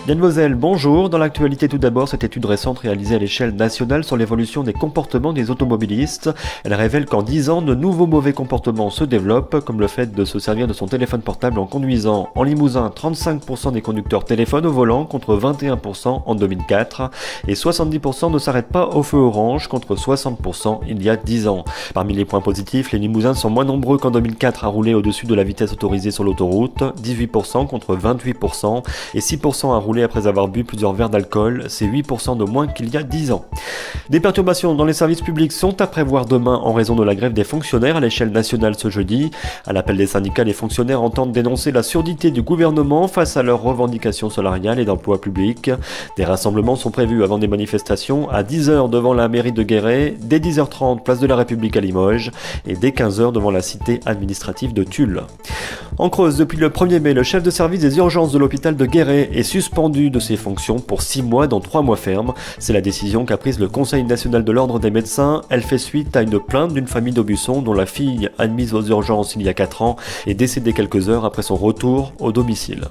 Yann Vauzel, bonjour. Dans l'actualité tout d'abord, cette étude récente réalisée à l'échelle nationale sur l'évolution des comportements des automobilistes. Elle révèle qu'en 10 ans, de nouveaux mauvais comportements se développent, comme le fait de se servir de son téléphone portable en conduisant. En Limousin, 35% des conducteurs téléphonent au volant contre 21% en 2004 et 70% ne s'arrêtent pas au feu orange contre 60% il y a 10 ans. Parmi les points positifs, les Limousins sont moins nombreux qu'en 2004 à rouler au-dessus de la vitesse autorisée sur l'autoroute, 18% contre 28% et 6% à rouler après avoir bu plusieurs verres d'alcool, c'est 8% de moins qu'il y a 10 ans. Des perturbations dans les services publics sont à prévoir demain en raison de la grève des fonctionnaires à l'échelle nationale ce jeudi. À l'appel des syndicats, les fonctionnaires entendent dénoncer la surdité du gouvernement face à leurs revendications salariales et d'emploi public. Des rassemblements sont prévus avant des manifestations à 10h devant la mairie de Guéret, dès 10h30 place de la République à Limoges et dès 15h devant la cité administrative de Tulle. En Creuse, depuis le 1er mai, le chef de service des urgences de l'hôpital de Guéret est suspendu de ses fonctions pour 6 mois dont 3 mois fermes. C'est la décision qu'a prise le Conseil national de l'ordre des médecins. Elle fait suite à une plainte d'une famille d'Aubusson dont la fille, admise aux urgences il y a 4 ans, est décédée quelques heures après son retour au domicile.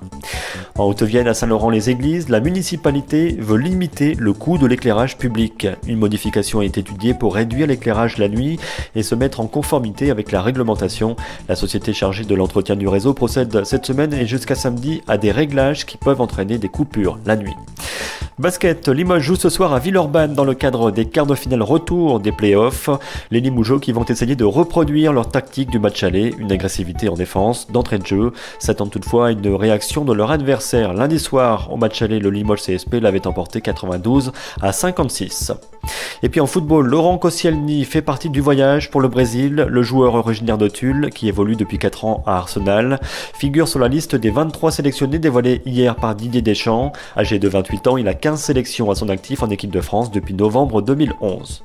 En Haute-Vienne, à Saint-Laurent-les-Églises, la municipalité veut limiter le coût de l'éclairage public. Une modification est étudiée pour réduire l'éclairage la nuit et se mettre en conformité avec la réglementation. La société chargée de l'entretien du réseau procède cette semaine et jusqu'à samedi à des réglages qui peuvent entraîner des coupures la nuit. Basket, Limoges joue ce soir à Villeurbanne dans le cadre des quarts de finale retour des playoffs. Les Limougeaux qui vont essayer de reproduire leur tactique du match aller, une agressivité en défense, d'entrée de jeu, s'attendent toutefois à une réaction de leur adversaire. Lundi soir, au match aller, le Limoges CSP l'avait emporté 92-56. Et puis en football, Laurent Koscielny fait partie du voyage pour le Brésil. Le joueur originaire de Tulle, qui évolue depuis 4 ans à Arsenal, figure sur la liste des 23 sélectionnés dévoilés hier par Didier Deschamps. Âgé de 28 ans, il a 15 sélections à son actif en équipe de France depuis novembre 2011.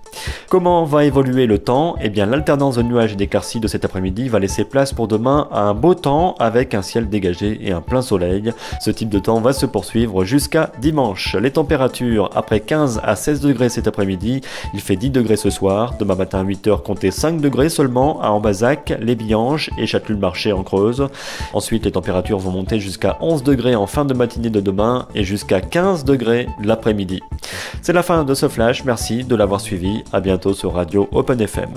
Comment va évoluer le temps ? Eh bien, l'alternance de nuages et d'éclaircies de cet après-midi va laisser place pour demain à un beau temps avec un ciel dégagé et un plein soleil. Ce type de temps va se poursuivre jusqu'à dimanche. Les températures, après 15 à 16 degrés cet après-midi, il fait 10 degrés ce soir. Demain matin à 8h, comptez 5 degrés seulement à Ambazac, Les Billanges et Châtellus-le-Marché en Creuse. Ensuite, les températures vont monter jusqu'à 11 degrés en fin de matinée de demain et jusqu'à 15 degrés l'après-midi. C'est la fin de ce flash, merci de l'avoir suivi. À bientôt sur Radio Open FM.